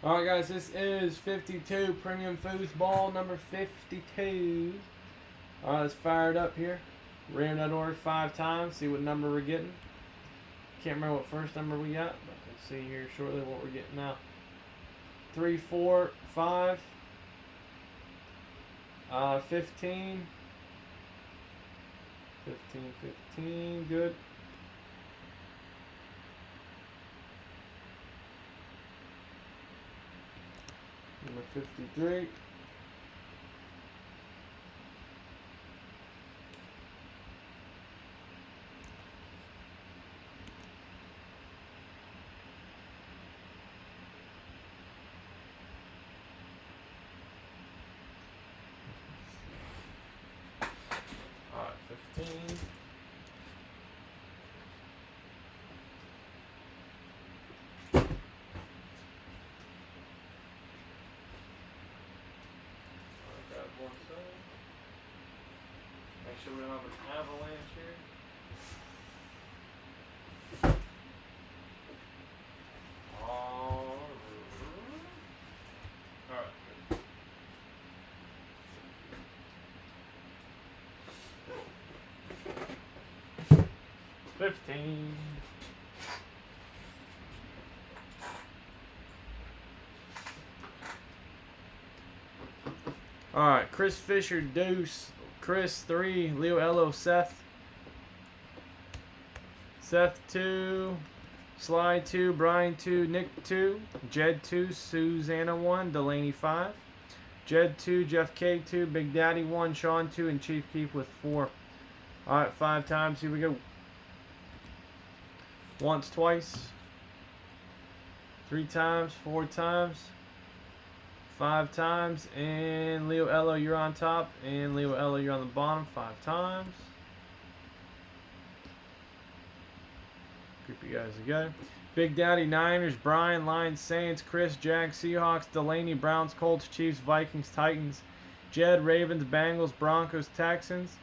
Alright guys, this is 52 Premium Foosball number 52. Alright, let's fire it up here. Ram that order 5 times, see what number we're getting. Can't remember what first number we got, but let's see here shortly what we're getting now. 3, 4, 5, 15, 15, 15, good. Number 53. Alright, 15. One second. Make sure we don't have an avalanche here. Alright, good. 15. Alright, Chris Fisher, Deuce, Chris 3, Leo Elo, Seth. Seth 2, Sly 2, Brian 2, Nick 2, Jed 2, Susanna 1, Delaney 5, Jed 2, Jeff K 2, Big Daddy 1, Sean 2, and Chief Keith with 4. Alright, 5 times, here we go. Once, twice, 3 times, 4 times, 5 times, and Leo Elo, you're on top, and Leo Elo, you're on the bottom 5 times. Group you guys together. Big Daddy, Niners, Brian, Lions, Saints, Chris, Jags, Seahawks, Delaney, Browns, Colts, Chiefs, Vikings, Titans, Jed, Ravens, Bengals, Broncos, Texans,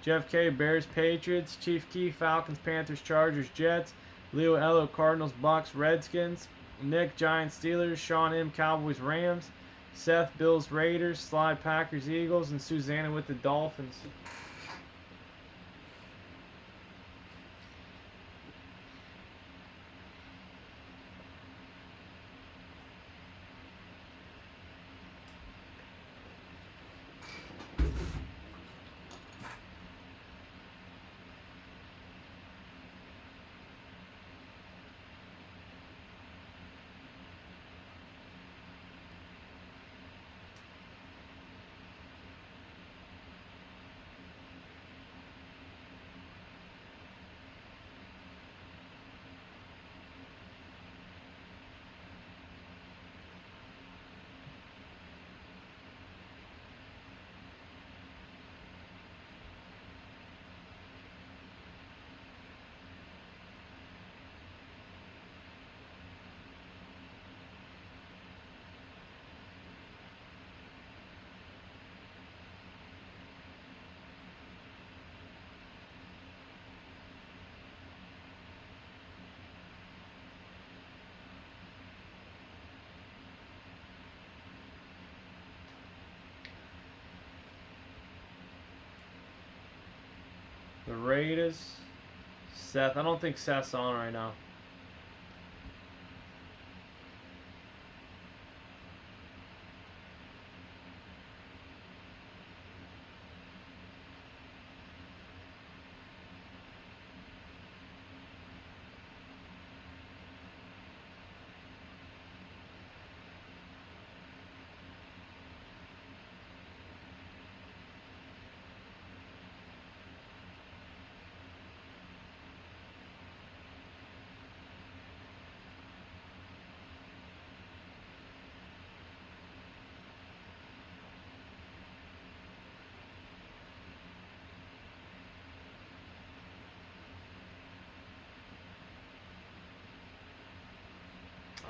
Jeff K, Bears, Patriots, Chief Key, Falcons, Panthers, Chargers, Jets, Leo Elo, Cardinals, Bucks, Redskins, Nick, Giants, Steelers, Sean M, Cowboys, Rams, Seth, Bills, Raiders, Sly, Packers, Eagles, and Susanna with the Dolphins. The Raiders, Seth. I don't think Seth's on right now.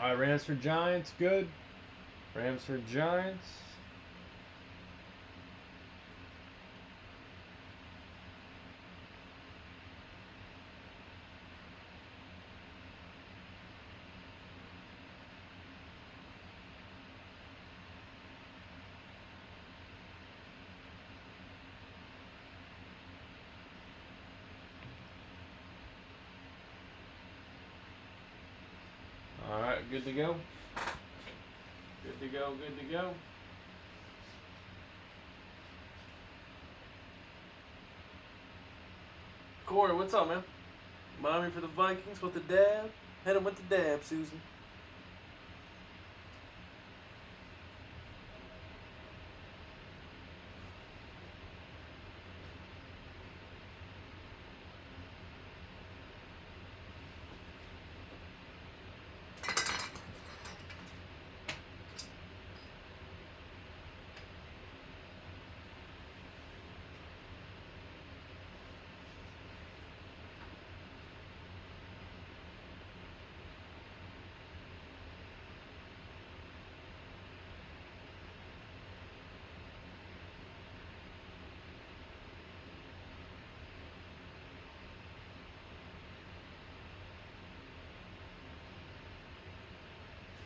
All right, Rams for Giants, good. Rams for Giants. good to go. Good to go, good to go. Corey, what's up, man? Mommy for the Vikings with the dab. Hit him with the dab, Susan.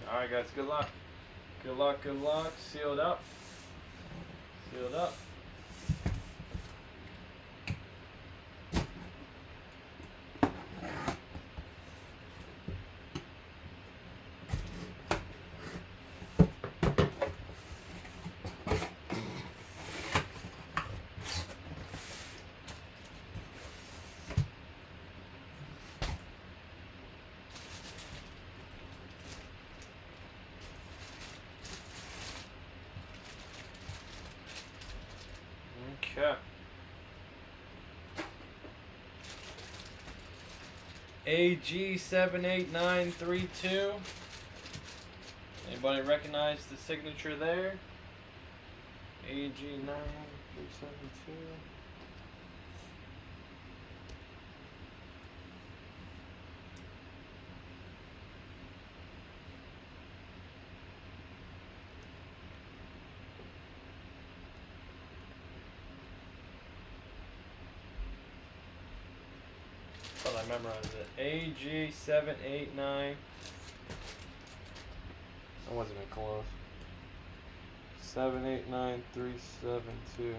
Alright guys, good luck. Good luck, good luck. Sealed up. Sealed up. Okay. AG78932. Anybody recognize the signature there? AG9372. Thought I memorized it. AG789. I wasn't even close. 789372.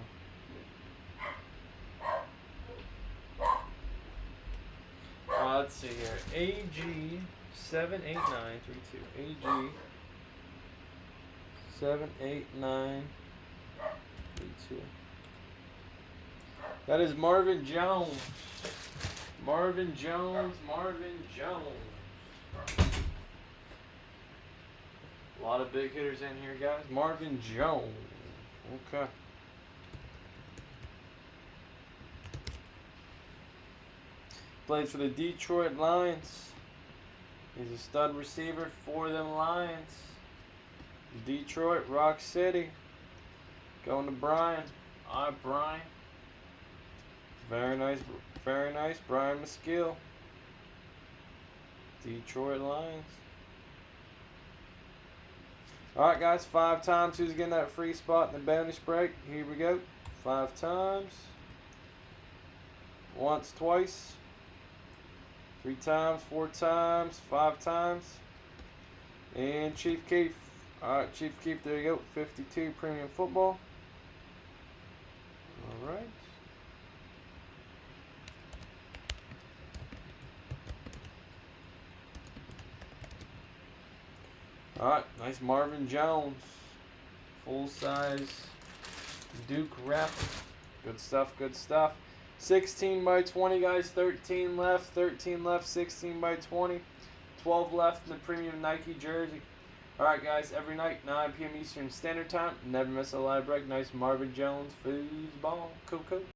Let's see here. AG78932. AG78932. That is Marvin Jones. Marvin Jones. A lot of big hitters in here, guys. Marvin Jones. Okay. Plays for the Detroit Lions. He's a stud receiver for them Lions. Detroit, Rock City. Going to Brian. All right, Brian. Very nice, Brian Maskill. Detroit Lions. Alright guys, 5 times. Who's getting that free spot in the bonus break? Here we go. 5 times. Once, twice. 3 times, 4 times, 5 times. And Chief Keef. Alright, Chief Keef, there you go. 52 premium football. Alright. Alright, nice Marvin Jones. Full size Duke wrap. Good stuff, good stuff. 16 by 20, guys. 13 left, 16 by 20. 12 left in the premium Nike jersey. Alright, guys, every night, 9 p.m. Eastern Standard Time. Never miss a live break. Nice Marvin Jones foosball. Cool.